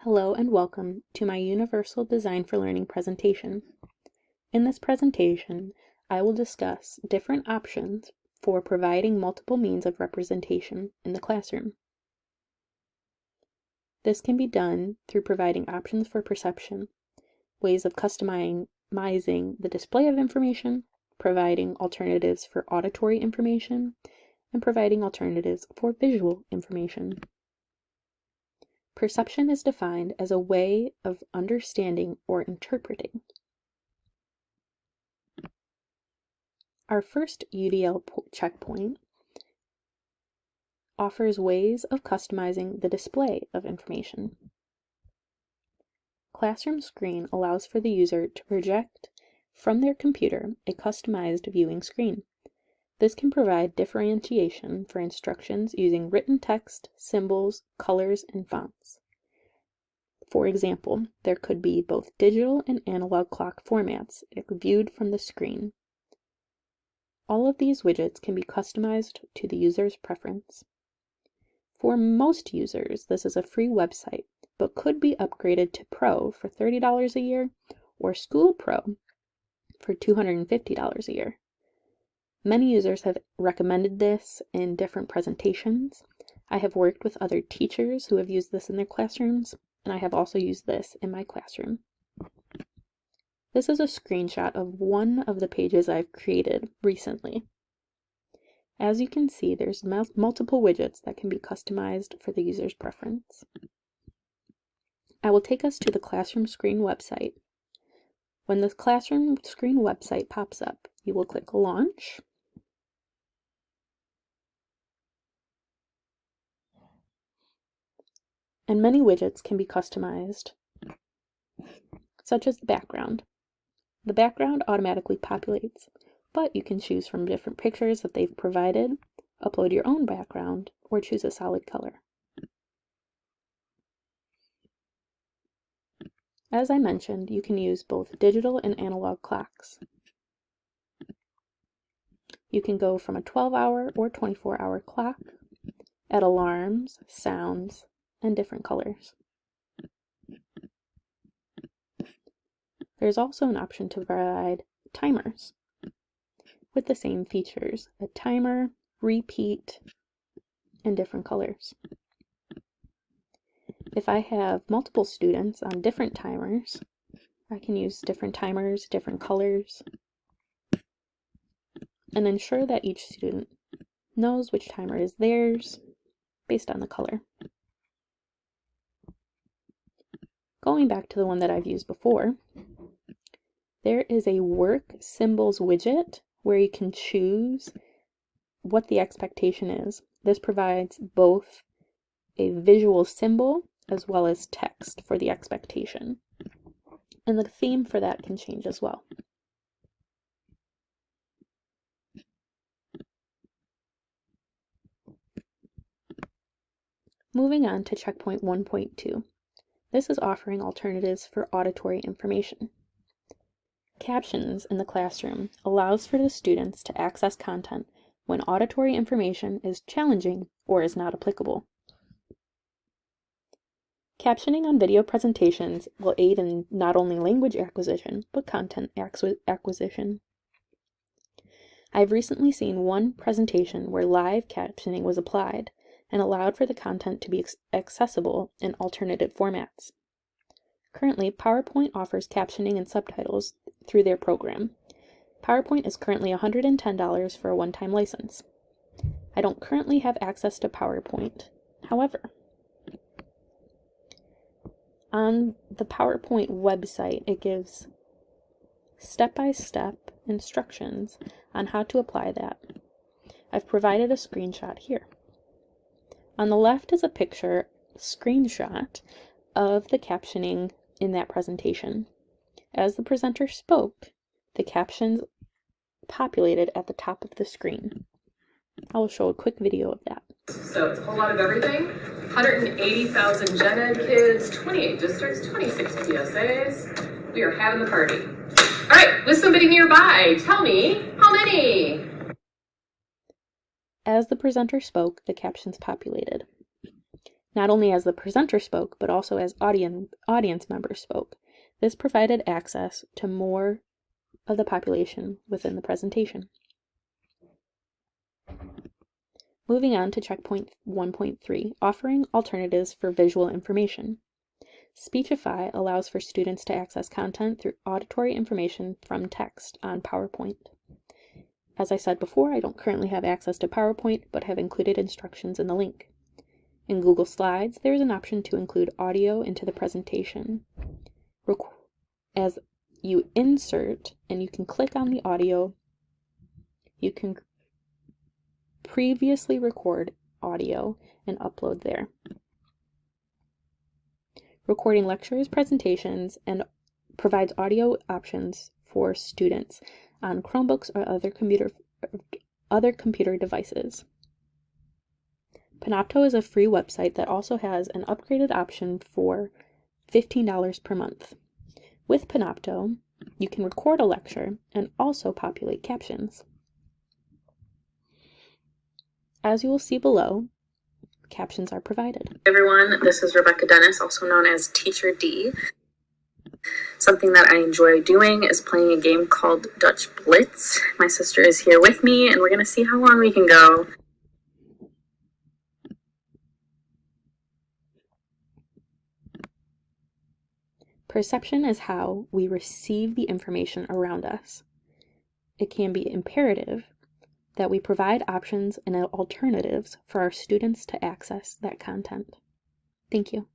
Hello and welcome to my Universal Design for Learning presentation. In this presentation, I will discuss different options for providing multiple means of representation in the classroom. This can be done through providing options for perception, ways of customizing the display of information, providing alternatives for auditory information, and providing alternatives for visual information. Perception is defined as a way of understanding or interpreting. Our first UDL checkpoint offers ways of customizing the display of information. Classroom Screen allows for the user to project from their computer a customized viewing screen. This can provide differentiation for instructions using written text, symbols, colors, and fonts. For example, there could be both digital and analog clock formats viewed from the screen. All of these widgets can be customized to the user's preference. For most users, this is a free website, but could be upgraded to Pro for $30 a year or School Pro for $250 a year. Many users have recommended this in different presentations. I have worked with other teachers who have used this in their classrooms, and I have also used this in my classroom. This is a screenshot of one of the pages I've created recently. As you can see, there's multiple widgets that can be customized for the user's preference. I will take us to the Classroom Screen website. When the Classroom Screen website pops up, you will click Launch. And many widgets can be customized, such as the background. The background automatically populates, but you can choose from different pictures that they've provided, upload your own background, or choose a solid color. As I mentioned, you can use both digital and analog clocks. You can go from a 12-hour or 24-hour clock, add alarms, sounds, and different colors. There's also an option to provide timers with the same features, a timer, repeat, and different colors. If I have multiple students on different timers, I can use different timers, different colors, and ensure that each student knows which timer is theirs based on the color. Going back to the one that I've used before, there is a work symbols widget where you can choose what the expectation is. This provides both a visual symbol as well as text for the expectation. And the theme for that can change as well. Moving on to checkpoint 1.2. This is offering alternatives for auditory information. Captions in the classroom allows for the students to access content when auditory information is challenging or is not applicable. Captioning on video presentations will aid in not only language acquisition, but content acquisition. I've recently seen one presentation where live captioning was applied and allowed for the content to be accessible in alternative formats. Currently, PowerPoint offers captioning and subtitles through their program. PowerPoint is currently $110 for a one-time license. I don't currently have access to PowerPoint. However, on the PowerPoint website, it gives step-by-step instructions on how to apply that. I've provided a screenshot here. On the left is a picture screenshot of the captioning in that presentation. As the presenter spoke, the captions populated at the top of the screen. I will show a quick video of that. So it's a whole lot of everything. 180,000 gen ed kids, 28 districts, 26 PSAs. We are having the party. All right, with somebody nearby, tell me, how many? As the presenter spoke, the captions populated. not only as the presenter spoke, but also as audience members spoke. This provided access to more of the population within the presentation. Moving on to checkpoint 1.3, offering alternatives for visual information. Speechify allows for students to access content through auditory information from text on PowerPoint. As I said before, I don't currently have access to PowerPoint, but have included instructions in the link. In Google Slides, there is an option to include audio into the presentation. As you insert, and you can click on the audio, you can previously record audio and upload there. Recording lectures, presentations, and provides audio options for students on Chromebooks or other computer devices. Panopto is a free website that also has an upgraded option for $15 per month. With Panopto, you can record a lecture and also populate captions. As you will see below, captions are provided. Hey everyone, this is Rebecca Dennis, also known as Teacher D. Something that I enjoy doing is playing a game called Dutch Blitz. My sister is here with me, and we're going to see how long we can go. Perception is how we receive the information around us. It can be imperative that we provide options and alternatives for our students to access that content. Thank you.